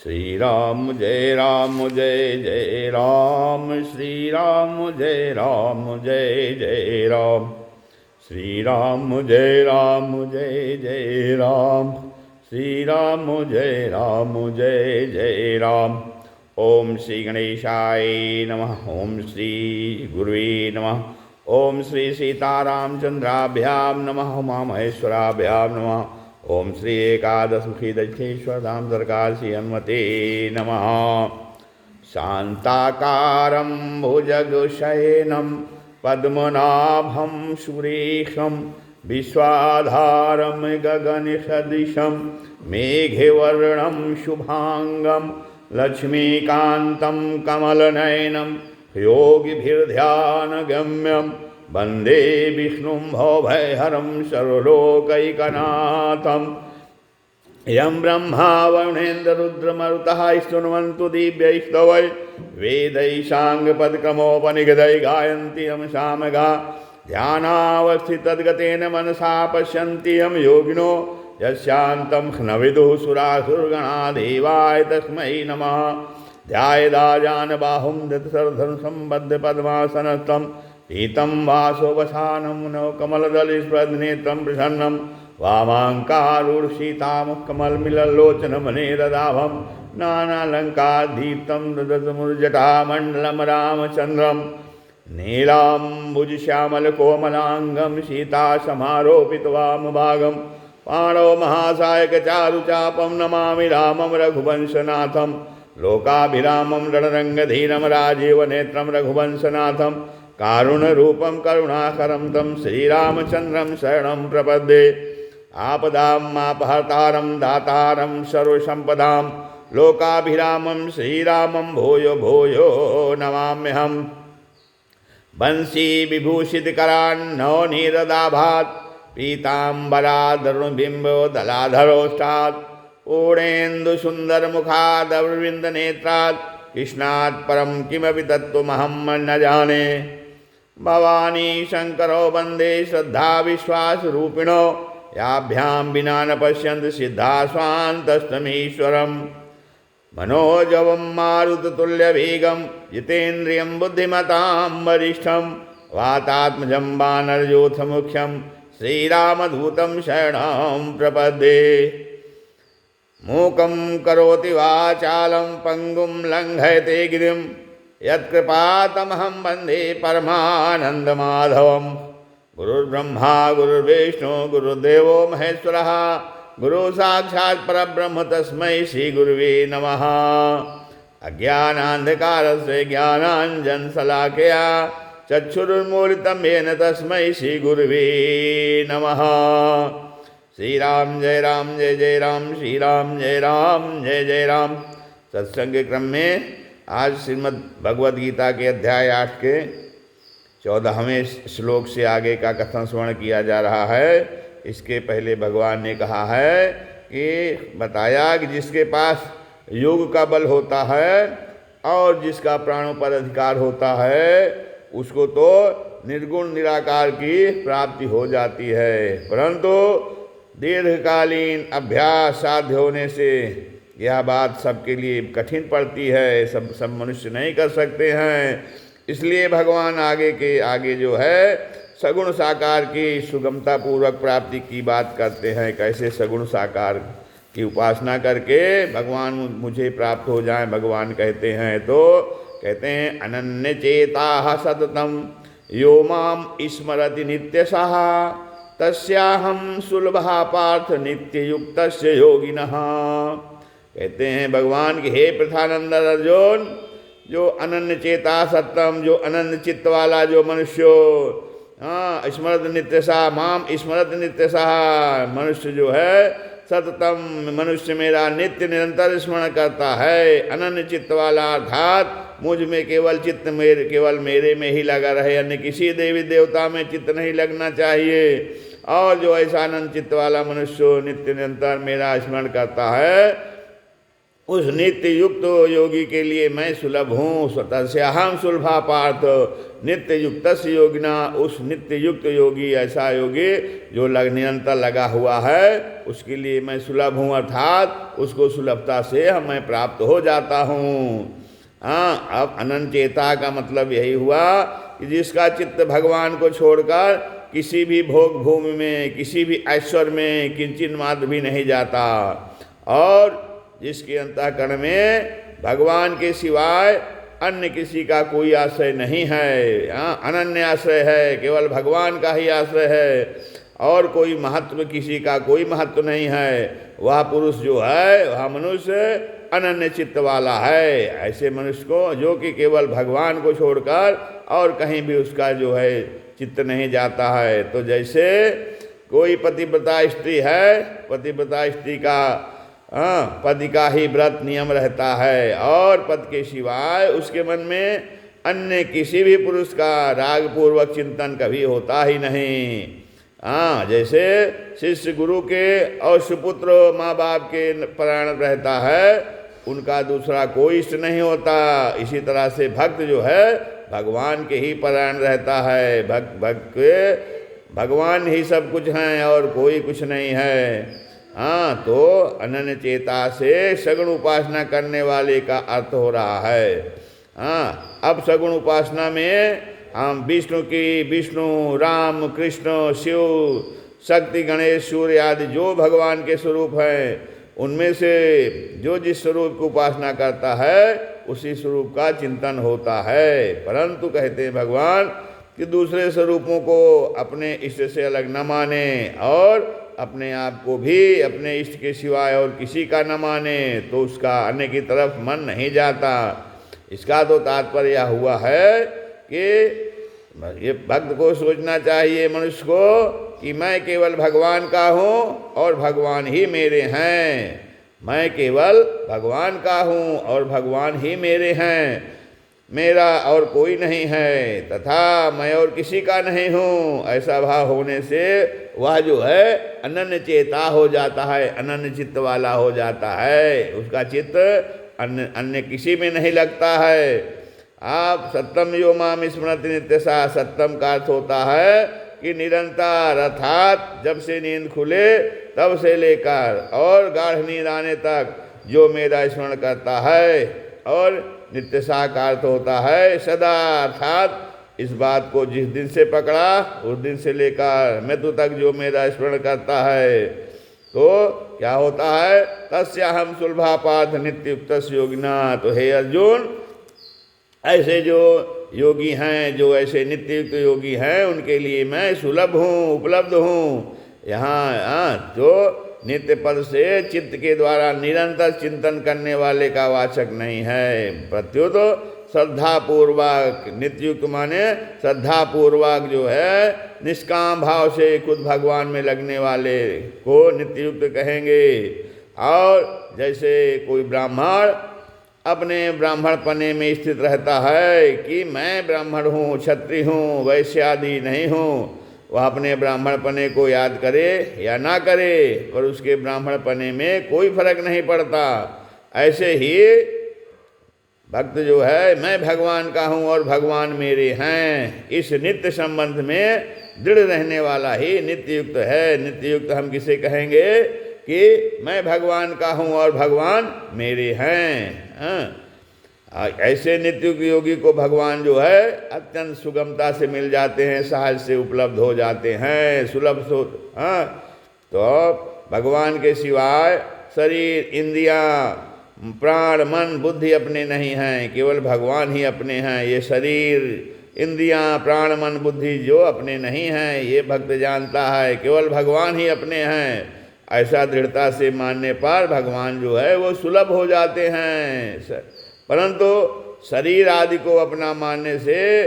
श्री राम जय जय राम, श्री राम जय जय राम, श्री राम जय जय राम, श्री राम जय राम। ओम श्री गणेशाय नमः, ओम श्री गुरुवे नमः, ओम श्री सीतारामचंद्राभ्याम नमः, उमा महेश्वराभ्याम नमः, ओम श्री एकादशमुखी दक्षेश्वर धाम सरकार श्री हनुमते नमः। शांताकारं भुजगशयनं पद्मनाभं सुरेशं विश्वाधारं गगनसदृशं मेघवर्णं शुभांगं लक्ष्मीकान्तं कमलनयनं योगिभिर्ध्यानगम्यं वन्दे विष्णुं भवभयहरं सर्वलोकैकनाथं। यं ब्रह्मा वरुणेन्द्ररुद्रमरुतः स्तुवन्तु दिव्यैस्तवै वेदैः साङ्गपदक्रमोपनिषदैः गायन्ति यं सामगा। ध्यानावस्थितद्गतेन मनसा पश्यन्ति यं योगिनो यस्यान्तं न विदुः सुरासुरगणा। देवाय तस्मै नमः। ध्यायेदाजानबाहुं धृतशरधनुसम्बद्धपद्मासनस्थं पीतं वासोपसानं नो कमलदलस्पृद्धनेत्रं प्रसन्नं वामाङ्कारुर्षितामुखकमलमिलल्लोचनमनेरदाभं नानालङ्कारदीप्तं ददतमुर्जटामण्डलं रामचन्द्रं नीलाम्बुजश्यामलकोमलाङ्गं सीतासमारोपितवामभागं पाणौ महासायकचारुचापं नमामि रामं रघुवंशनाथं लोकाभिरामं रणरङ्गधीरं राजीवनेत्रं रघुवंशनाथं कारुणरूपं करुणाकरं तं श्रीरामचन्द्रं शरणं प्रपद्ये। आपदामापहर्तारं दातारं सर्वसम्पदां लोकाभिरामं श्रीरामं भूयो भूयो नमाम्यहम्। बंशी विभूषितकरान्नवनीरदाभात् पीताम्बरादरुणबिम्बो दलाधरोष्टात् पूर्णेन्दुसुन्दरमुखादरविन्दनेत्रात् कृष्णात् परं किमपि तत्त्वमहं न जाने। भवानी शङ्करो वन्दे श्रद्धाविश्वासरूपिणो याभ्यां विना न पश्यन्ति सिद्धा स्वान्तस्तमीश्वरम्। मनोजवं मारुततुल्यवेगं जितेन्द्रियं बुद्धिमतां वरिष्ठं वातात्मजं वानरयूथमुख्यं श्रीरामदूतं शरणं प्रपद्ये। मूकं करोति वाचालं पङ्गुं लङ्घयते गिरिं यत्कृपातमहं वन्दे परमानन्दमाधवं। गुरुर्ब्रह्मा गुरुर्विष्णु गुरुर्देवो महेश्वरः गुरु साक्षात् परब्रह्म तस्मै श्रीगुरुवे नमः। अज्ञानान्धकारस्य ज्ञानाञ्जनशलाकया चक्षुरुन्मीलितं येन तस्मै श्रीगुरुवे नमः। श्री राम जय जय राम, श्री राम जय जय राम। सत्संग के क्रम में आज श्रीमद् भगवद गीता के अध्याय 8 के 14वें श्लोक से आगे का कथन श्रवण किया जा रहा है। इसके पहले भगवान ने कहा है कि बताया कि जिसके पास योग का बल होता है और जिसका प्राणों पर अधिकार होता है उसको तो निर्गुण निराकार की प्राप्ति हो जाती है, परंतु दीर्घकालीन अभ्यास साध्य होने से यह बात सबके लिए कठिन पड़ती है। सब मनुष्य नहीं कर सकते हैं। इसलिए भगवान आगे जो है सगुण साकार की सुगमता पूर्वक प्राप्ति की बात करते हैं। कैसे सगुण साकार की उपासना करके भगवान मुझे प्राप्त हो जाए। भगवान कहते हैं तो कहते हैं अनन्य चेता सततम यो माम स्मरति नित्यशः तस्याहं सुलभा पार्थ नित्य युक्तस्य योगिनः। कहते हैं भगवान के हे प्रथानंद अर्जुन, जो अनन्य चेता सततम, जो अनन्य चित्त वाला जो मनुष्य स्मरत नित्यशः माम स्मरत नित्यशः, मनुष्य जो है सततम मनुष्य मेरा नित्य निरंतर स्मरण करता है। अनन्य चित्त वाला अर्थात मुझ में केवल चित्त केवल मेरे में ही लगा रहे, अन्य किसी देवी देवता में चित्त नहीं लगना चाहिए। और जो ऐसा अनंत चित्त वाला मनुष्य नित्य निरंतर मेरा स्मरण करता है उस नित्य युक्त योगी के लिए मैं सुलभ हूँ। स्वतः से अहम सुलभा पार्थ नित्य युक्त योगिना, उस नित्य युक्त योगी, ऐसा योगी जो निरंतर लगा हुआ है, उसके लिए मैं सुलभ हूँ, अर्थात उसको सुलभता से मैं प्राप्त हो जाता हूँ। हाँ, अब अनंत चेता का मतलब यही हुआ कि जिसका चित्त भगवान को छोड़कर किसी भी भोग भूमि में, किसी भी ऐश्वर्य में किंचित मात्र भी नहीं जाता, और जिसके अंतःकरण में भगवान के सिवाय अन्य किसी का कोई आश्रय नहीं है। हाँ, अनन्य आश्रय है, केवल भगवान का ही आश्रय है, और कोई महत्व, किसी का कोई महत्व नहीं है। वह पुरुष जो है, वह मनुष्य अनन्य चित्त वाला है। ऐसे मनुष्य को जो कि केवल भगवान को छोड़कर और कहीं भी उसका जो है चित्त नहीं जाता है। तो जैसे कोई पतिव्रता स्त्री है, पतिव्रता स्त्री का पति का ही व्रत नियम रहता है, और पद के सिवाय उसके मन में अन्य किसी भी पुरुष का रागपूर्वक चिंतन कभी होता ही नहीं। जैसे शिष्य गुरु के और सुपुत्र माँ बाप के प्राण रहता है, उनका दूसरा कोई इष्ट नहीं होता। इसी तरह से भक्त जो है भगवान के ही प्राण रहता है। भक्त के भगवान ही सब कुछ हैं और कोई कुछ नहीं है। तो अनन्य चेता से सगुण उपासना करने वाले का अर्थ हो रहा है। अब सगुण उपासना में हम विष्णु, राम, कृष्ण, शिव, शक्ति, गणेश, सूर्य आदि जो भगवान के स्वरूप हैं, उनमें से जो जिस स्वरूप की उपासना करता है उसी स्वरूप का चिंतन होता है। परंतु कहते हैं भगवान कि दूसरे स्वरूपों को अपने इष्ट से अलग न माने, और अपने आप को भी अपने इष्ट के सिवाय और किसी का न माने, तो उसका अन्य की तरफ मन नहीं जाता। इसका तो तात्पर्य यह हुआ है कि ये भक्त को सोचना चाहिए, मनुष्य को, कि मैं केवल भगवान का हूँ और भगवान ही मेरे हैं। मैं केवल भगवान का हूँ और भगवान ही मेरे हैं, मेरा और कोई नहीं है, तथा मैं और किसी का नहीं हूँ। ऐसा भाव होने से वह जो है अनन्य चेता हो जाता है, अनन्य चित्त वाला हो जाता है। उसका चित्त अन्य किसी में नहीं लगता है। आप सत्यम यो माम स्मृति नित्यसा, सत्यम का अर्थ होता है कि निरंतर, अर्थात जब से नींद खुले तब से लेकर और गाढ़ नींद आने तक जो मेरा स्मरण करता है। और नित्यसा का अर्थ होता है सदा, अर्थात इस बात को जिस दिन से पकड़ा उस दिन से लेकर मृत्यु तक जो मेरा स्मरण करता है, तो क्या होता है, तस्याहम सुलभा पार्थ नित्य युक्त योगिना। तो हे अर्जुन, ऐसे जो योगी हैं, जो ऐसे नित्य युक्त योगी हैं, उनके लिए मैं सुलभ हूँ, उपलब्ध हूँ। यहाँ जो नित्य पद से चित्त के द्वारा निरंतर चिंतन करने वाले का वाचक नहीं है, प्रत्युत श्रद्धापूर्वक, नित्ययुक्त माने श्रद्धापूर्वक जो है निष्काम भाव से खुद भगवान में लगने वाले को नित्ययुक्त कहेंगे। और जैसे कोई ब्राह्मण अपने ब्राह्मणपने में स्थित रहता है कि मैं ब्राह्मण हूँ, क्षत्रिय हूँ, वैश्य आदि नहीं हूँ, वह अपने ब्राह्मणपने को याद करे या ना करे, पर उसके ब्राह्मणपने में कोई फर्क नहीं पड़ता। ऐसे ही भक्त जो है मैं भगवान का हूँ और भगवान मेरे हैं, इस नित्य संबंध में दृढ़ रहने वाला ही नित्ययुक्त है। नित्ययुक्त हम किसे कहेंगे कि मैं भगवान का हूँ और भगवान मेरे हैं। ऐसे नित्युक्त योगी को भगवान जो है अत्यंत सुगमता से मिल जाते हैं, सहज से उपलब्ध हो जाते हैं, सुलभ सो। तो भगवान के सिवाय शरीर, इंद्रियां, प्राण, मन, बुद्धि अपने नहीं हैं, केवल भगवान ही अपने हैं। ये शरीर, इंद्रियां, प्राण, मन, बुद्धि जो अपने नहीं हैं, ये भक्त जानता है, केवल भगवान ही अपने हैं। ऐसा दृढ़ता से मानने पर भगवान जो है वो सुलभ हो जाते हैं। परंतु शरीर आदि को अपना मानने से,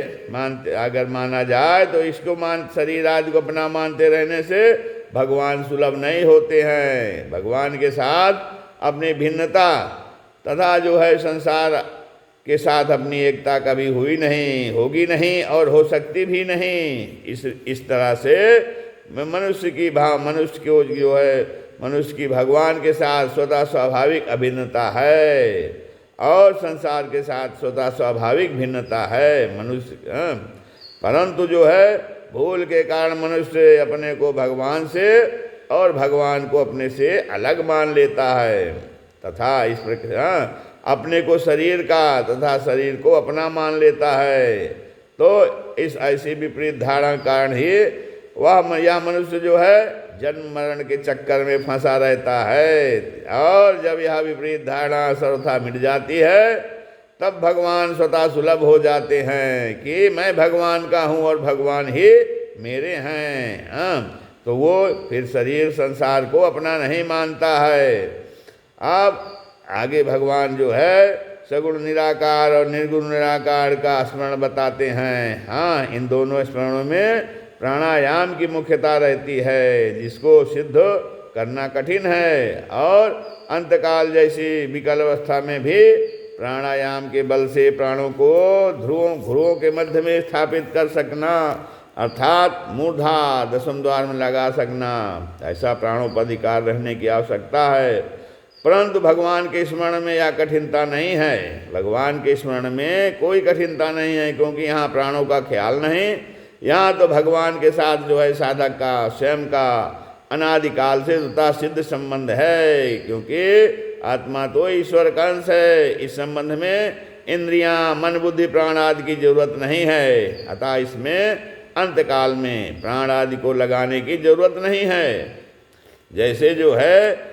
अगर माना जाए तो इसको शरीर आदि को अपना मानते रहने से भगवान सुलभ नहीं होते हैं। भगवान के साथ अपनी भिन्नता तथा जो है संसार के साथ अपनी एकता कभी हुई नहीं, होगी नहीं और हो सकती भी नहीं। इस तरह से मनुष्य को जो है मनुष्य की भगवान के साथ स्वतः स्वाभाविक अभिन्नता है और संसार के साथ स्वतः स्वाभाविक भिन्नता है मनुष्य। परंतु जो है भूल के कारण मनुष्य अपने को भगवान से और भगवान को अपने से अलग मान लेता है तथा इस प्रकार अपने को शरीर का तथा शरीर को अपना मान लेता है। तो इस ऐसी विपरीत धारणा कारण ही यह मनुष्य जो है जन्म मरण के चक्कर में फंसा रहता है। और जब यह विपरीत धारणा सर्वथा मिट जाती है तब भगवान स्वतः सुलभ हो जाते हैं कि मैं भगवान का हूँ और भगवान ही मेरे हैं। तो वो फिर शरीर संसार को अपना नहीं मानता है। अब आगे भगवान जो है सगुण निराकार और निर्गुण निराकार का स्मरण बताते हैं। हाँ, इन दोनों स्मरणों में प्राणायाम की मुख्यता रहती है जिसको सिद्ध करना कठिन है। और अंतकाल जैसी विकल अवस्था में भी प्राणायाम के बल से प्राणों को ध्रुवों के मध्य में स्थापित कर सकना अर्थात मूर्धा दशम द्वार में लगा सकना, ऐसा प्राणों पर अधिकार रहने की आवश्यकता है। परंतु भगवान के स्मरण में यह कठिनता नहीं है। भगवान के स्मरण में कोई कठिनता नहीं है क्योंकि यहाँ प्राणों का ख्याल नहीं। यहाँ तो भगवान के साथ जो है साधक का स्वयं का अनादिकाल से स्वतः सिद्ध संबंध है क्योंकि आत्मा तो ईश्वर का अंश है। इस संबंध में इंद्रियां, मन, बुद्धि, प्राण आदि की जरूरत नहीं है। अतः इसमें अंतकाल में प्राण आदि को लगाने की जरूरत नहीं है। जैसे जो है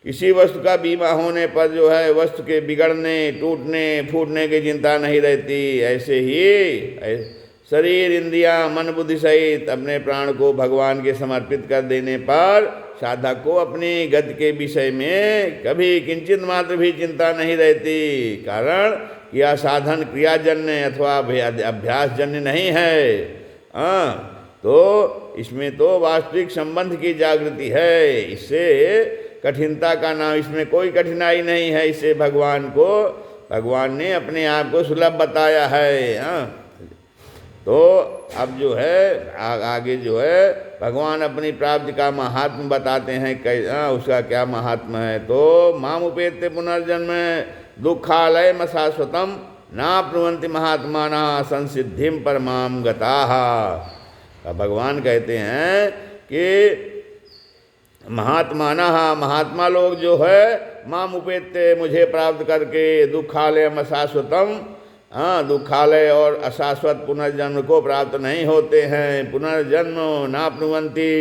किसी वस्तु का बीमा होने पर जो है वस्तु के बिगड़ने, टूटने, फूटने की चिंता नहीं रहती, ऐसे ही शरीर, इंद्रियां, मन, बुद्धि सहित अपने प्राण को भगवान के समर्पित कर देने पर साधक को अपनी गति के विषय में कभी किंचित मात्र भी चिंता नहीं रहती। कारण यह साधन क्रियाजन्य अथवा अभ्यासजन्य नहीं है। तो इसमें तो वास्तविक संबंध की जागृति है। इससे कठिनता का नाम, इसमें कोई कठिनाई नहीं है। इससे भगवान ने अपने आप को सुलभ बताया है। तो अब जो है आगे जो है भगवान अपनी प्राप्ति का महात्म बताते हैं। उसका क्या महात्म है? तो मामुपेत्य पुनर्जन्म दुखालय शाश्वतम नाप्नुवन्ति महात्माना संसिद्धिम परमाम गताः। भगवान कहते हैं कि महात्मा लोग जो है मामुपेत्य मुझे प्राप्त करके दुखालय शाश्वतम, दुखालय और अशाश्वत पुनर्जन्म को प्राप्त नहीं होते हैं। पुनर्जन्म नाप्नुवन्ति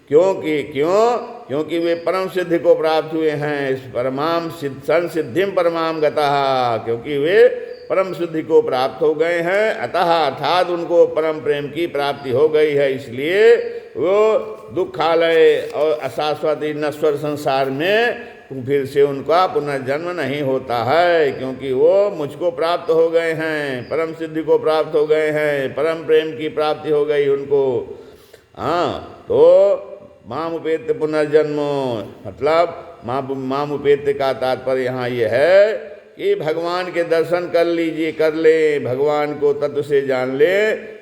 क्योंकि वे परम सिद्धि को प्राप्त हुए हैं। परमाम संसिद्धिम परमाम गतः, क्योंकि वे परम सिद्धि को प्राप्त हो गए हैं। अतः अर्थात उनको परम प्रेम की प्राप्ति हो गई है। इसलिए वो दुखालय और अशाश्वत नश्वर संसार में फिर से उनका पुनर्जन्म नहीं होता है क्योंकि वो मुझको प्राप्त हो गए हैं, परम सिद्धि को प्राप्त हो गए हैं, परम प्रेम की प्राप्ति हो गई उनको। तो मामुपेत्य पुनर्जन्म मतलब मामुपेत्य का तात्पर्य यहाँ ये है कि भगवान के दर्शन कर ले, भगवान को तत्व से जान ले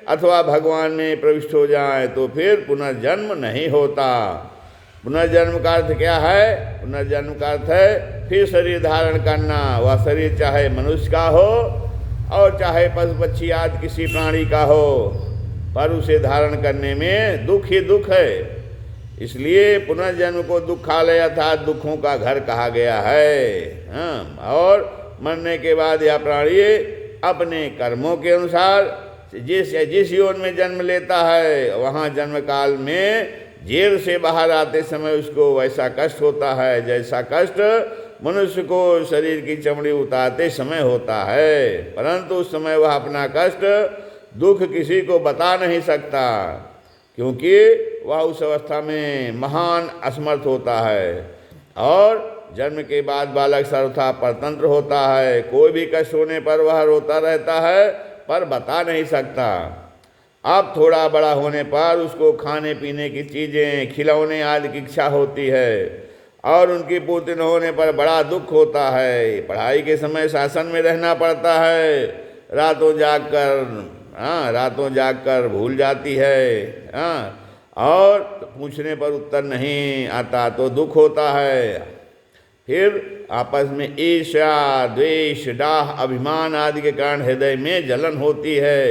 अथवा भगवान में प्रविष्ट हो जाए तो फिर पुनर्जन्म नहीं होता। पुनर्जन्म का अर्थ क्या है? पुनर्जन्म का अर्थ है फिर शरीर धारण करना। वह शरीर चाहे मनुष्य का हो और चाहे पशु पक्षी आदि किसी प्राणी का हो, पर उसे धारण करने में दुख ही दुख है। इसलिए पुनर्जन्म को दुखालय अर्थात दुखों का घर कहा गया है। और मरने के बाद यह प्राणी अपने कर्मों के अनुसार जिस योनि में जन्म लेता है वहाँ जन्म काल में जेल से बाहर आते समय उसको वैसा कष्ट होता है जैसा कष्ट मनुष्य को शरीर की चमड़ी उतारते समय होता है। परंतु उस समय वह अपना कष्ट दुख किसी को बता नहीं सकता क्योंकि वह उस अवस्था में महान असमर्थ होता है। और जन्म के बाद बालक सर्वथा परतंत्र होता है। कोई भी कष्ट होने पर वह रोता रहता है पर बता नहीं सकता। अब थोड़ा बड़ा होने पर उसको खाने पीने की चीज़ें, खिलौने आदि की इच्छा होती है और उनकी पूर्ति न होने पर बड़ा दुख होता है। पढ़ाई के समय शासन में रहना पड़ता है, रातों जाग कर भूल जाती है। और पूछने पर उत्तर नहीं आता तो दुख होता है। फिर आपस में ईर्ष्या, द्वेष, डाह, अभिमान आदि के कारण हृदय में जलन होती है।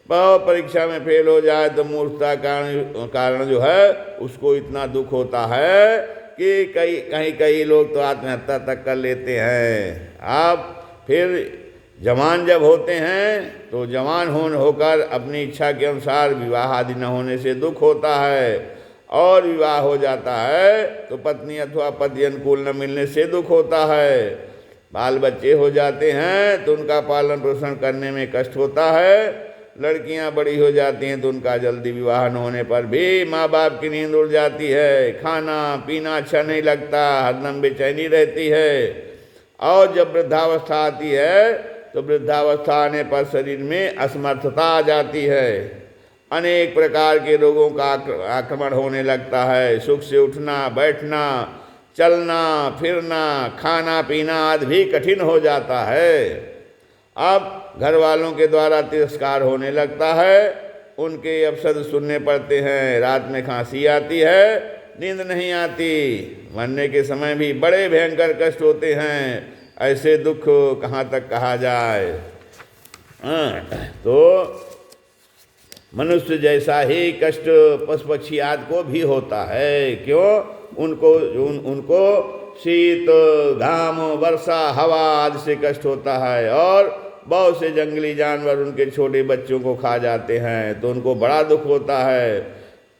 बहुत परीक्षा में फेल हो जाए तो मूर्खता कारण जो है उसको इतना दुख होता है कि कई लोग तो आत्महत्या तक कर लेते हैं। अब फिर जवान जब होते हैं तो जवान होकर अपनी इच्छा के अनुसार विवाह आदि न होने से दुख होता है, और विवाह हो जाता है तो पत्नी अथवा पति अनुकूल न मिलने से दुख होता है। बाल बच्चे हो जाते हैं तो उनका पालन पोषण करने में कष्ट होता है। लड़कियां बड़ी हो जाती हैं तो उनका जल्दी विवाह न होने पर भी माँ बाप की नींद उड़ जाती है, खाना पीना अच्छा नहीं लगता, हरदम बेचैनी रहती है। और जब वृद्धावस्था आती है तो वृद्धावस्था आने पर शरीर में असमर्थता आ जाती है, अनेक प्रकार के रोगों का आक्रमण होने लगता है। सुख से उठना बैठना, चलना फिरना, खाना पीना आदि भी कठिन हो जाता है। अब घर वालों के द्वारा तिरस्कार होने लगता है, उनके अपशब्द सुनने पड़ते हैं, रात में खांसी आती है, नींद नहीं आती, मरने के समय भी बड़े भयंकर कष्ट होते हैं। ऐसे दुख कहाँ तक कहा जाए। तो मनुष्य जैसा ही कष्ट पशु पक्षी आदि को भी होता है। क्यों? उनको शीत, घाम, वर्षा, हवा आदि से कष्ट होता है, और बहुत से जंगली जानवर उनके छोटे बच्चों को खा जाते हैं तो उनको बड़ा दुख होता है।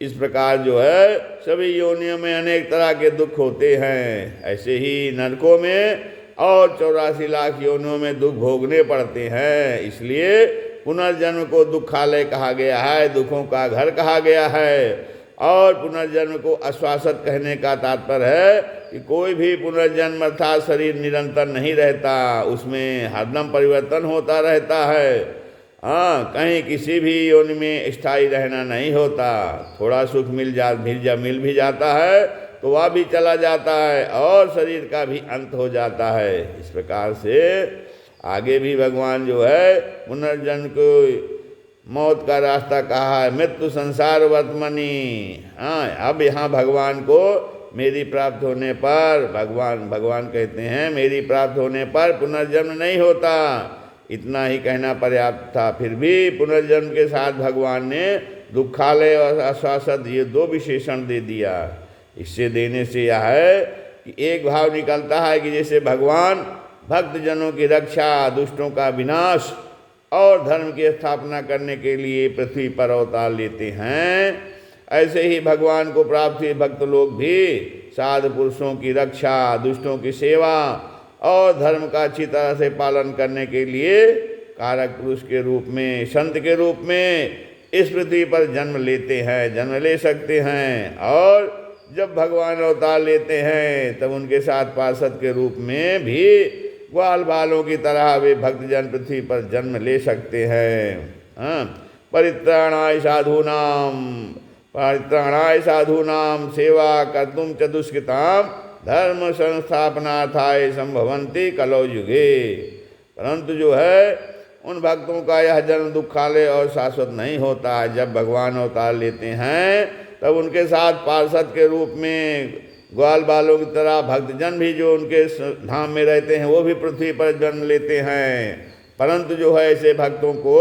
इस प्रकार जो है सभी योनियों में अनेक तरह के दुख होते हैं। ऐसे ही नरकों में और 84 लाख योनियों में दुख भोगने पड़ते हैं। इसलिए पुनर्जन्म को दुखालय कहा गया है, दुखों का घर कहा गया है। और पुनर्जन्म को अश्वासत कहने का तात्पर्य है कि कोई भी पुनर्जन्म अर्थात शरीर निरंतर नहीं रहता, उसमें हरदम परिवर्तन होता रहता है। कहीं किसी भी योनि में स्थायी रहना नहीं होता। थोड़ा सुख मिल भी जाता है तो वह भी चला जाता है, और शरीर का भी अंत हो जाता है। इस प्रकार से आगे भी भगवान जो है पुनर्जन्म को मौत का रास्ता कहा है, मृत्यु संसार वर्तमनी। अब यहाँ भगवान को मेरी प्राप्त होने पर भगवान कहते हैं मेरी प्राप्त होने पर पुनर्जन्म नहीं होता। इतना ही कहना पर्याप्त था। फिर भी पुनर्जन्म के साथ भगवान ने दुखालय और अश्वासत ये दो विशेषण दे दिया। इससे देने से यह है कि एक भाव निकलता है कि जैसे भगवान भक्तजनों की रक्षा, दुष्टों का विनाश और धर्म की स्थापना करने के लिए पृथ्वी पर अवतार लेते हैं, ऐसे ही भगवान को प्राप्त हुए भक्त लोग भी साधु पुरुषों की रक्षा, दुष्टों की सेवा और धर्म का अच्छी तरह से पालन करने के लिए कारक पुरुष के रूप में, संत के रूप में इस पृथ्वी पर जन्म लेते हैं, जन्म ले सकते हैं। और जब भगवान अवतार लेते हैं तब उनके साथ पार्षद के रूप में भी ग्वाल बालों की तरह वे भक्तजन पृथ्वी पर जन्म ले सकते हैं। परित्राणाय साधूनाम सेवा कर्तुम च दुष्कृताम धर्म संस्थापनार्थाय संभवन्ति कलौ युगे। परंतु जो है उन भक्तों का यह जन्म दुखालय और शाश्वत नहीं होता है। जब भगवान अवतार लेते हैं तब उनके साथ पार्षद के रूप में ग्वाल बालों की तरह भक्तजन भी जो उनके धाम में रहते हैं वो भी पृथ्वी पर जन्म लेते हैं। परंतु जो है ऐसे भक्तों को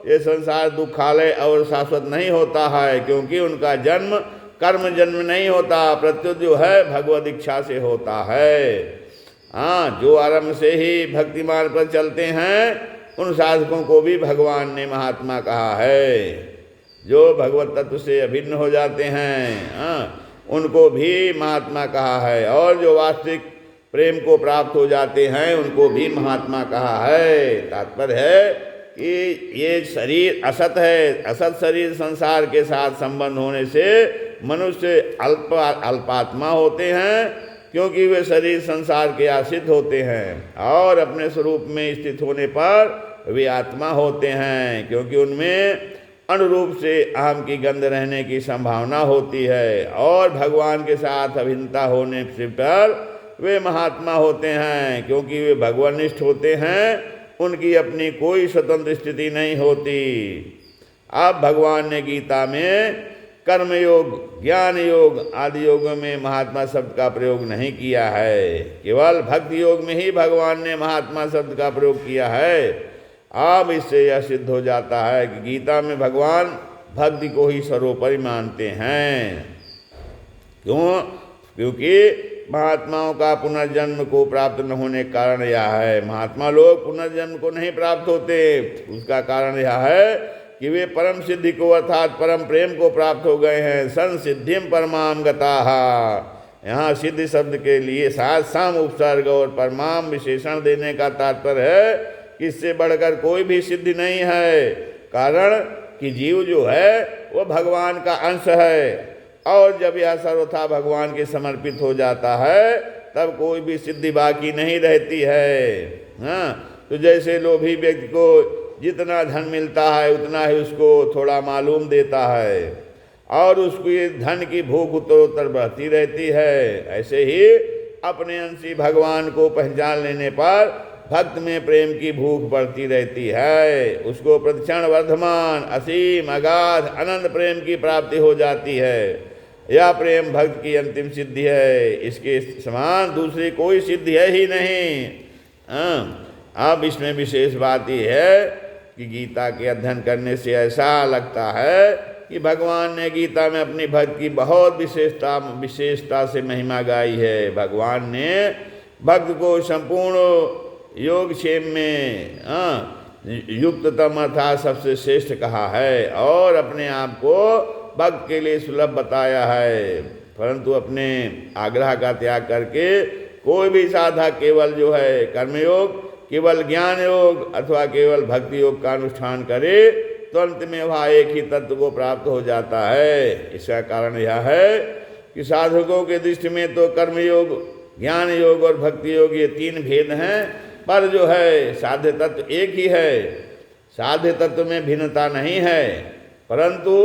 ये संसार दुखालय और शाश्वत नहीं होता है, क्योंकि उनका जन्म कर्म जन्म नहीं होता, प्रत्युत जो है भगवद इच्छा से होता है। जो आरंभ से ही भक्ति मार्ग पर चलते हैं उन साधकों को भी भगवान ने महात्मा कहा है। जो भगवत तत्व से अभिन्न हो जाते हैं उनको भी महात्मा कहा है, और जो वास्तविक प्रेम को प्राप्त हो जाते हैं उनको भी महात्मा कहा है। तात्पर्य है कि ये शरीर असत है, असत शरीर संसार के साथ संबंध होने से मनुष्य अल्पात्मा होते हैं, क्योंकि वे शरीर संसार के आश्रित होते हैं, और अपने स्वरूप में स्थित होने पर वे आत्मा होते हैं, क्योंकि उनमें अनुरूप से अहम की गंध रहने की संभावना होती है। और भगवान के साथ अभिन्नता होने से पर वे महात्मा होते हैं, क्योंकि वे भगवानिष्ठ होते हैं, उनकी अपनी कोई स्वतंत्र स्थिति नहीं होती। अब भगवान ने गीता में कर्म योग, ज्ञान योग आदि योगों में महात्मा शब्द का प्रयोग नहीं किया है। केवल भक्ति योग में ही भगवान ने महात्मा शब्द का प्रयोग किया है। अब इससे यह सिद्ध हो जाता है कि गीता में भगवान भक्ति को ही सर्वोपरि मानते हैं। क्यों? क्योंकि महात्माओं का पुनर्जन्म को प्राप्त न होने का कारण यह है, महात्मा लोग पुनर्जन्म को नहीं प्राप्त होते। उसका कारण यह है कि वे परम सिद्धि को अर्थात परम प्रेम को प्राप्त हो गए हैं। संसिद्धिम परमाम गताः। यहाँ सिद्धि शब्द के लिए साथ साम उपसर्ग और परमाम विशेषण देने का तात्पर्य है कि इससे बढ़कर कोई भी सिद्धि नहीं है। कारण कि जीव जो है वो भगवान का अंश है, और जब यह सर्वथा भगवान के समर्पित हो जाता है तब कोई भी सिद्धि बाकी नहीं रहती है। हाँ, तो जैसे लोभी व्यक्ति को जितना धन मिलता है उतना ही उसको थोड़ा मालूम देता है, और उसको ये धन की भूख उत्तरोत्तर बढ़ती रहती है। ऐसे ही अपने अंशी भगवान को पहचान लेने पर भक्त में प्रेम की भूख बढ़ती रहती है। उसको प्रतिक्षण वर्धमान असीम अगाध अनंत प्रेम की प्राप्ति हो जाती है। यह प्रेम भक्त की अंतिम सिद्धि है, इसके समान दूसरी कोई सिद्धि है ही नहीं। अब इसमें विशेष बात यह है कि गीता के अध्ययन करने से ऐसा लगता है कि भगवान ने गीता में अपनी भक्त की बहुत विशेषता से महिमा गाई है। भगवान ने भक्त को संपूर्ण योगक्षेम में युक्ततम अर्थात सबसे श्रेष्ठ कहा है, और अपने आप को भक्त के लिए सुलभ बताया है। परंतु अपने आग्रह का त्याग करके कोई भी साधक केवल जो है कर्मयोग, केवल ज्ञान योग अथवा केवल भक्ति योग का अनुष्ठान करे तो अंत में वह एक ही तत्व को प्राप्त हो जाता है। इसका कारण यह है कि साधकों के दृष्टि में तो कर्मयोग, ज्ञान योग और भक्ति योग ये तीन भेद हैं, पर जो है साध्य तत्व एक ही है। साध्य तत्व में भिन्नता नहीं है, परंतु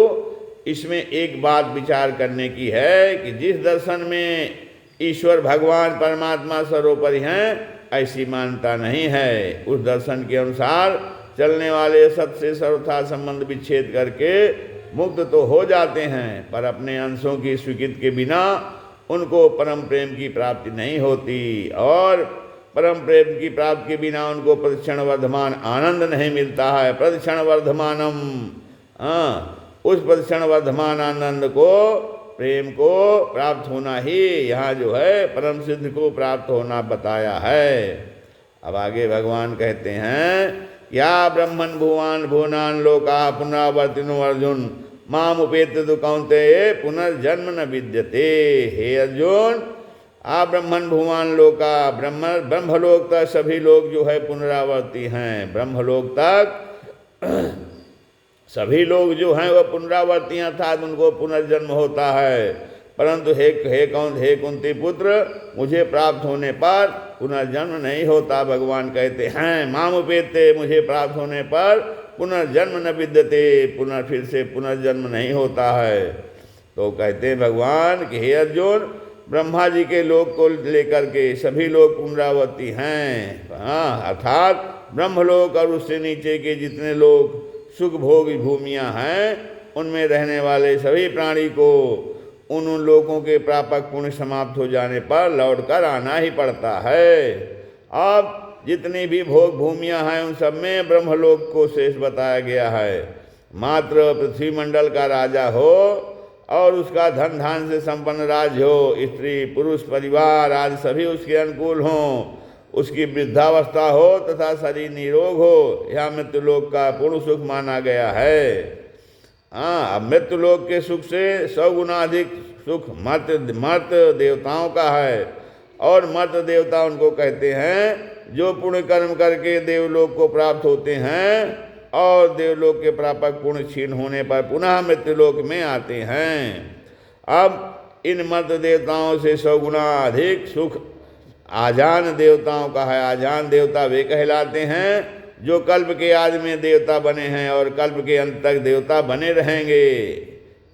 इसमें एक बात विचार करने की है कि जिस दर्शन में ईश्वर भगवान परमात्मा सर्वोपरि हैं ऐसी मान्यता नहीं है। उस दर्शन के अनुसार चलने वाले सत से सर्वथा संबंध विच्छेद करके मुक्त तो हो जाते हैं, पर अपने अंशों की स्वीकृति के बिना उनको परम प्रेम की प्राप्ति नहीं होती, और परम प्रेम की प्राप्ति के बिना उनको प्रतिक्षण वर्धमान आनंद नहीं मिलता है। प्रतिक्षण वर्धमानम, उस प्रतिक्षण वर्धमान आनंद को, प्रेम को प्राप्त होना ही यहाँ जो है परम सिद्ध को प्राप्त होना बताया है। अब आगे भगवान कहते हैं, या ब्रह्मन् भुवान भुवनान लोका पुनरावर्तिनो अर्जुन माम उपेत्य तु कौन्तेय पुनर्जन्म न विद्यते। हे अर्जुन, आ ब्रह्मन् भुवान लोका, ब्रह्मलोक तक सभी लोग जो है पुनरावर्ती हैं। ब्रह्मलोक तक सभी लोग जो हैं वह पुनरावर्ती अर्थात उनको पुनर्जन्म होता है। परंतु हे कुंती पुत्र, मुझे प्राप्त होने पर पुनर्जन्म नहीं होता। भगवान कहते हैं, माम उपेत्य, मुझे प्राप्त होने पर पुनर्जन्म न विद्यते, फिर से पुनर्जन्म नहीं होता है। तो कहते हैं भगवान कि हे अर्जुन, ब्रह्मा जी के लोक को लेकर के सभी लोग पुनरावर्ती हैं। अर्थात ब्रह्मलोक और उससे नीचे के जितने लोग सुख भोग भूमियाँ हैं उनमें रहने वाले सभी प्राणी को उन लोगों के प्रापक पुण्य समाप्त हो जाने पर लौटकर आना ही पड़ता है। अब जितनी भी भोग भूमियाँ हैं उन सब में ब्रह्मलोक को शेष बताया गया है। मात्र पृथ्वी मंडल का राजा हो और उसका धन धान से संपन्न राज्य हो, स्त्री पुरुष परिवार आदि सभी उसके अनुकूल हों, उसकी वृद्धावस्था हो तथा शरीर निरोग हो, यह मृत्युलोक का पूर्ण सुख माना गया है। अब मृत्युलोक के सुख से 100 गुना अधिक सुख मर्त देवताओं का है, और मर्त देवता उनको कहते हैं जो पुण्य कर्म करके देवलोक को प्राप्त होते हैं और देवलोक के प्रापक पुण्य क्षीण होने पर पुनः मृत्युलोक में आते हैं। अब इन मर्त देवताओं से 100 गुना अधिक सुख आजान देवताओं का है। आजान देवता वे कहलाते हैं जो कल्प के आदि में देवता बने हैं और कल्प के अंत तक देवता बने रहेंगे।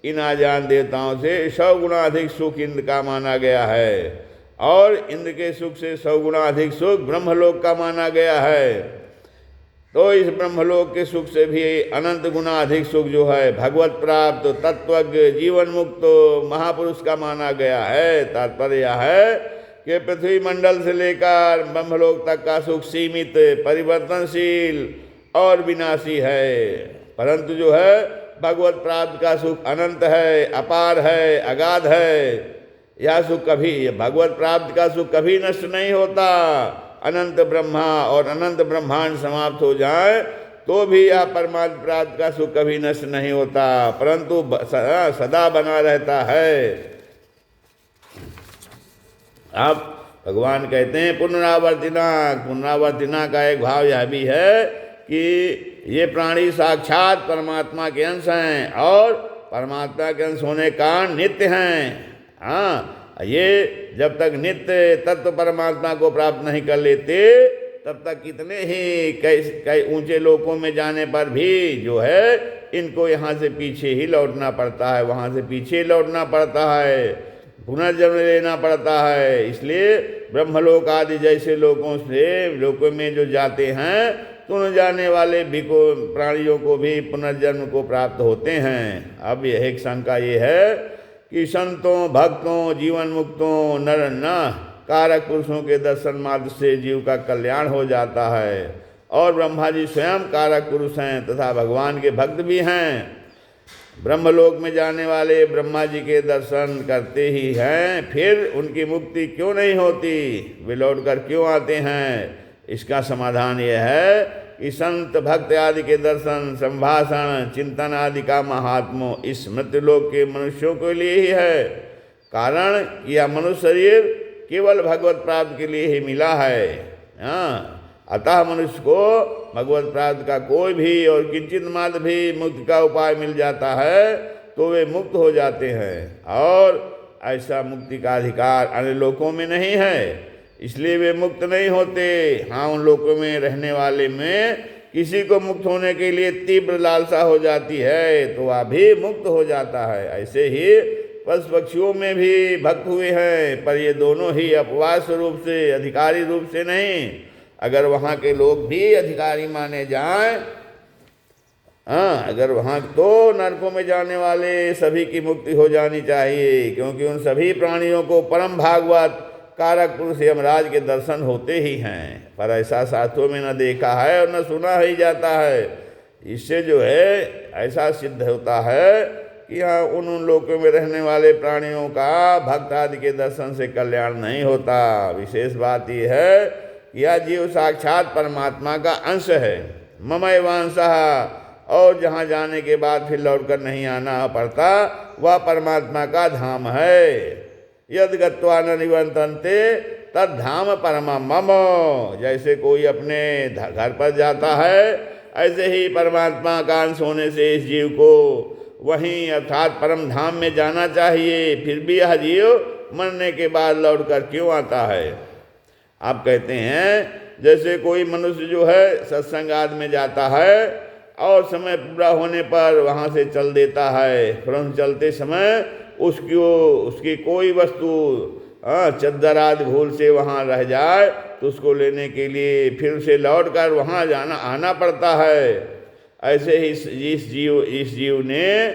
इन आजान देवताओं से 100 गुना अधिक सुख इंद्र का माना गया है, और इंद्र के सुख से 100 गुना अधिक सुख ब्रह्मलोक का माना गया है। तो इस ब्रह्मलोक के सुख से भी अनंत गुना अधिक सुख जो है भगवत प्राप्त तत्वज्ञ जीवन मुक्त महापुरुष का माना गया है। तात्पर्य यह है कि पृथ्वी मंडल से लेकर ब्रह्मलोक तक का सुख सीमित, परिवर्तनशील और विनाशी है, परंतु जो है भगवत प्राप्त का सुख अनंत है, अपार है, अगाध है। यह सुख कभी, भगवत प्राप्त का सुख कभी नष्ट नहीं होता। अनंत ब्रह्मा और अनंत ब्रह्मांड समाप्त हो जाए तो भी यह परमात्मा प्राप्त का सुख कभी नष्ट नहीं होता, परंतु सदा बना रहता है। अब भगवान कहते हैं पुनरावर्तिना का एक भाव यह भी है कि ये प्राणी साक्षात परमात्मा के अंश हैं और परमात्मा के अंश होने का नित्य हैं। हाँ, ये जब तक नित्य तत्व परमात्मा को प्राप्त नहीं कर लेते तब तक कितने ही कई ऊंचे लोकों में जाने पर भी जो है इनको यहाँ से पीछे ही लौटना पड़ता है, वहाँ से पीछे लौटना पड़ता है, पुनर्जन्म लेना पड़ता है। इसलिए ब्रह्मलोक आदि जैसे लोकों में जो जाते हैं तो उन जाने वाले भी प्राणियों को भी पुनर्जन्म को प्राप्त होते हैं। अब यह एक शंका ये है कि संतों, भक्तों, जीवन मुक्तों, नर न कारक पुरुषों के दर्शन मात्र से जीव का कल्याण हो जाता है और ब्रह्मा जी स्वयं कारक पुरुष हैं तथा भगवान के भक्त भी हैं। ब्रह्मलोक में जाने वाले ब्रह्मा जी के दर्शन करते ही हैं, फिर उनकी मुक्ति क्यों नहीं होती, वे लौट कर क्यों आते हैं? इसका समाधान यह है कि संत भक्त आदि के दर्शन, संभाषण, चिंतन आदि का महात्मा इस मृत्युलोक के मनुष्यों के लिए ही है। कारण कि यह मनुष्य शरीर केवल भगवत प्राप्त के लिए ही मिला है। हाँ, अतः मनुष्य को भगवत प्राप्त का कोई भी और किंचित मात्र भी मुक्ति का उपाय मिल जाता है तो वे मुक्त हो जाते हैं, और ऐसा मुक्ति का अधिकार अन्य लोकों में नहीं है, इसलिए वे मुक्त नहीं होते। हाँ, उन लोकों में रहने वाले में किसी को मुक्त होने के लिए तीव्र लालसा हो जाती है तो वह भी मुक्त हो जाता है। ऐसे ही पशु पक्षियों में भी भक्त हुए हैं, पर ये दोनों ही अपवाद स्वरूप से, अधिकारी रूप से नहीं। अगर वहाँ के लोग भी अधिकारी माने जाएं, हाँ, अगर वहाँ तो नरकों में जाने वाले सभी की मुक्ति हो जानी चाहिए, क्योंकि उन सभी प्राणियों को परम भागवत कारक पुरुष यमराज के दर्शन होते ही हैं, पर ऐसा शास्त्रों में न देखा है और न सुना ही जाता है। इससे जो है ऐसा सिद्ध होता है कि हाँ, उन लोकों में रहने वाले प्राणियों का भक्त आदि के दर्शन से कल्याण नहीं होता। विशेष बात यह है कि यह जीव साक्षात परमात्मा का अंश है, ममैवांशः, और जहाँ जाने के बाद फिर लौटकर नहीं आना पड़ता वह परमात्मा का धाम है। यद गत्वा न निवर्तन्ते तद धाम परमं मम। जैसे कोई अपने घर पर जाता है, ऐसे ही परमात्मा का अंश होने से इस जीव को वहीं अर्थात परम धाम में जाना चाहिए। फिर भी यह जीव मरने के बाद लौटकर क्यों आता है? आप कहते हैं जैसे कोई मनुष्य जो है सत्संग आदि में जाता है और समय पूरा होने पर वहाँ से चल देता है, परंतु चलते समय उसकी कोई वस्तु चद्दर आदि भूल से वहाँ रह जाए तो उसको लेने के लिए फिर से लौट कर वहाँ आना पड़ता है। ऐसे ही इस जीव ने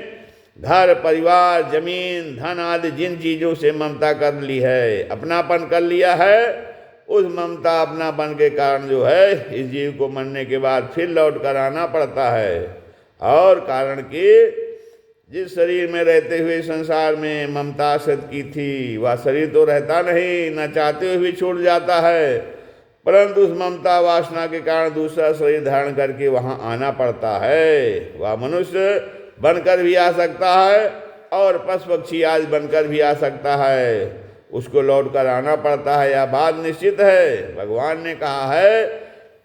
घर, परिवार, जमीन, धन आदि जिन चीज़ों से ममता कर ली है, अपनापन कर लिया है, उस ममता अपनापन के कारण जो है इस जीव को मरने के बाद फिर लौट कर आना पड़ता है। और कारण कि जिस शरीर में रहते हुए संसार में ममता आसक्त की थी वह शरीर तो रहता नहीं, न चाहते हुए भी छूट जाता है, परंतु उस ममता वासना के कारण दूसरा शरीर धारण करके वहाँ आना पड़ता है। वह मनुष्य बनकर भी आ सकता है और पशु पक्षी आदि बनकर भी आ सकता है, उसको लौट कर आना पड़ता है, यह बात निश्चित है। भगवान ने कहा है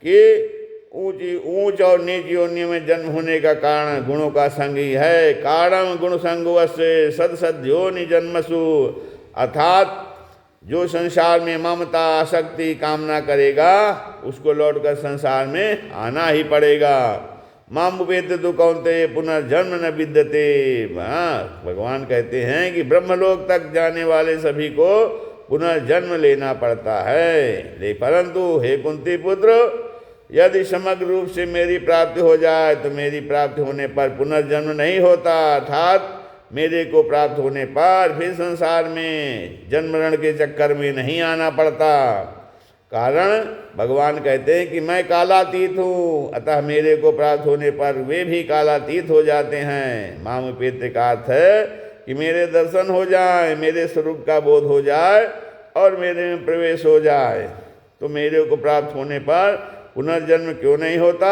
कि ऊंच और नीच योनि में जन्म होने का कारण गुणों का संग ही है। कारणम गुण संगवस्य सद योनि जन्मसु, अर्थात जो संसार में ममता, आसक्ति, कामना करेगा उसको लौटकर संसार में आना ही पड़ेगा। माम वेद कौन्तेय पुनर्जन्म न विद्यते। भगवान कहते हैं कि ब्रह्मलोक तक जाने वाले सभी को पुनर्जन्म लेना पड़ता है। परंतु हे कुंती पुत्र, यदि समग्र रूप से मेरी प्राप्ति हो जाए तो मेरी प्राप्ति होने पर पुनर्जन्म नहीं होता, अर्थात मेरे को प्राप्त होने पर फिर संसार में जन्म मरण के चक्कर में नहीं आना पड़ता। कारण भगवान कहते हैं कि मैं कालातीत हूँ, अतः मेरे को प्राप्त होने पर वे भी कालातीत हो जाते हैं। मामुपेत्य का अर्थ है कि मेरे दर्शन हो जाए, मेरे स्वरूप का बोध हो जाए और मेरे में प्रवेश हो जाए तो मेरे को प्राप्त होने पर पुनर्जन्म क्यों नहीं होता,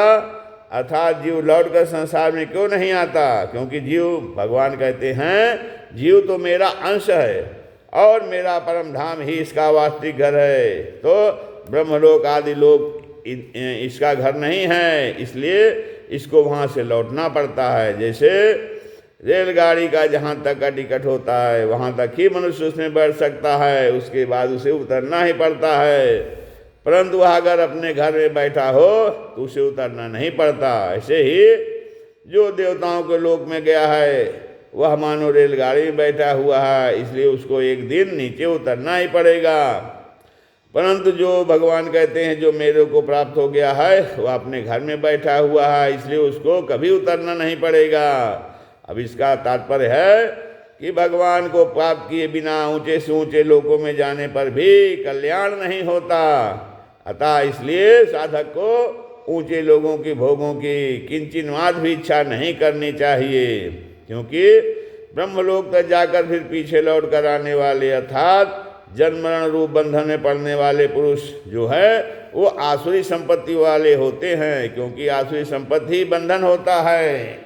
अर्थात जीव लौटकर संसार में क्यों नहीं आता। क्योंकि जीव, भगवान कहते हैं, जीव तो मेरा अंश है और मेरा परम धाम ही इसका वास्तविक घर है। तो ब्रह्मलोक आदि लोक इसका घर नहीं है, इसलिए इसको वहाँ से लौटना पड़ता है। जैसे रेलगाड़ी का जहाँ तक का टिकट होता है वहाँ तक ही मनुष्य उसमें बैठ सकता है, उसके बाद उसे उतरना ही पड़ता है। परंतु वह अगर अपने घर में बैठा हो तो उसे उतरना नहीं पड़ता। ऐसे ही जो देवताओं के लोक में गया है वह मानो रेलगाड़ी में बैठा हुआ है, इसलिए उसको एक दिन नीचे उतरना ही पड़ेगा। परंतु जो भगवान कहते हैं जो मेरे को प्राप्त हो गया है वह अपने घर में बैठा हुआ है, इसलिए उसको कभी उतरना नहीं पड़ेगा। अब इसका तात्पर्य है कि भगवान को प्राप्त किए बिना ऊंचे से ऊंचे लोकों में जाने पर भी कल्याण नहीं होता। अतः इसलिए साधक को ऊंचे लोगों की भोगों की किंचित मात्र भी इच्छा नहीं करनी चाहिए, क्योंकि ब्रह्मलोक तक जाकर फिर पीछे लौट कर आने वाले अर्थात जन्म मरण रूप बंधन में पड़ने वाले पुरुष जो है वो आसुरी संपत्ति वाले होते हैं, क्योंकि आसुरी संपत्ति ही बंधन होता है।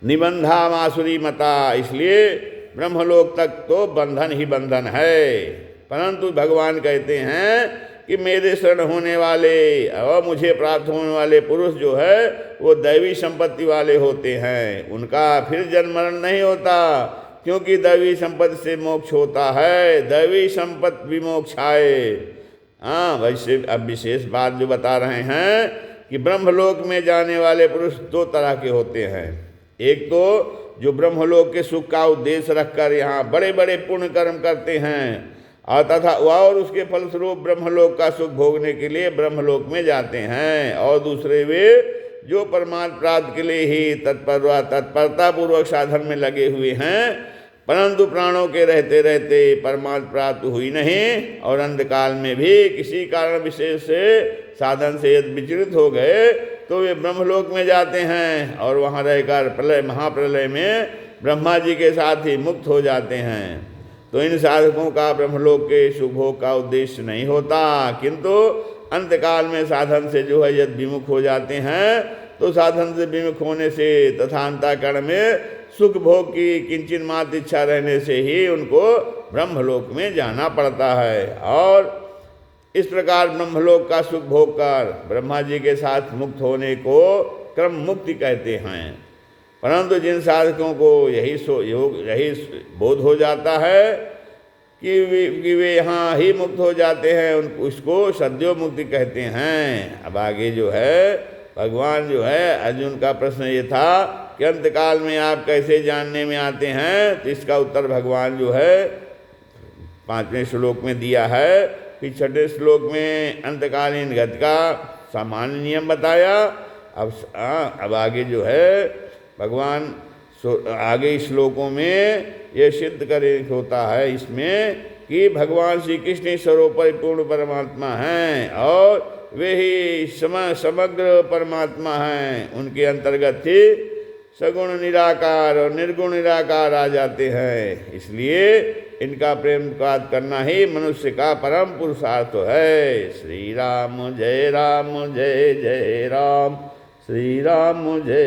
निबंधा आसुरी मता, इसलिए ब्रह्मलोक तक तो बंधन ही बंधन है। परंतु भगवान कहते हैं कि मेरे शरण होने वाले और मुझे प्राप्त होने वाले पुरुष जो है वो दैवी संपत्ति वाले होते हैं, उनका फिर जन्म मरण नहीं होता, क्योंकि दैवी संपत्ति से मोक्ष होता है। दैवी संपत्ति विमोक्षाए। हाँ, वैसे अब विशेष बात जो बता रहे हैं कि ब्रह्मलोक में जाने वाले पुरुष दो तरह के होते हैं। एक तो जो ब्रह्मलोक के सुख का उद्देश्य रखकर यहाँ बड़े बड़े पुण्य कर्म करते हैं और तथा और उसके फलस्वरूप ब्रह्मलोक का सुख भोगने के लिए ब्रह्मलोक में जाते हैं। और दूसरे वे जो परमात्मा प्राप्ति के लिए ही तत्परता पूर्वक साधन में लगे हुए हैं, परंतु प्राणों के रहते रहते परमात्मा प्राप्त हुई नहीं और अंधकाल में भी किसी कारण विशेष से साधन से यदि विचलित हो गए तो वे ब्रह्मलोक में जाते हैं और वहाँ रहकर प्रलय महाप्रलय में ब्रह्मा जी के साथ ही मुक्त हो जाते हैं। तो इन साधकों का ब्रह्मलोक के सुखभोग का उद्देश्य नहीं होता, किंतु अंतकाल में साधन से जो है यदि विमुख हो जाते हैं तो साधन से विमुख होने से तथा अंतःकरण में सुख भोग की किंचित मात्र इच्छा रहने से ही उनको ब्रह्मलोक में जाना पड़ता है। और इस प्रकार ब्रह्मलोक का सुख भोग कर ब्रह्मा जी के साथ मुक्त होने को क्रम मुक्ति कहते हैं। परंतु जिन साधकों को यही बोध हो जाता है कि वे यहाँ ही मुक्त हो जाते हैं, उसको सद्यो मुक्ति कहते हैं। अब आगे जो है भगवान जो है, अर्जुन का प्रश्न ये था कि अंतकाल में आप कैसे जानने में आते हैं, तो इसका उत्तर भगवान जो है 5वें श्लोक में दिया है। फिर 6ठे श्लोक में अंतकालीन गति का सामान्य नियम बताया। अब आगे जो है भगवान आगे श्लोकों में ये सिद्ध करे होता है इसमें कि भगवान श्री कृष्ण सर्वपरिपूर्ण परमात्मा हैं और वे ही समग्र परमात्मा हैं। उनके अंतर्गत ही सगुण निराकार और निर्गुण निराकार आ जाते हैं। इसलिए इनका प्रेम प्राप्त करना ही मनुष्य का परम पुरुषार्थ है। श्री राम जय जय राम, श्री राम जय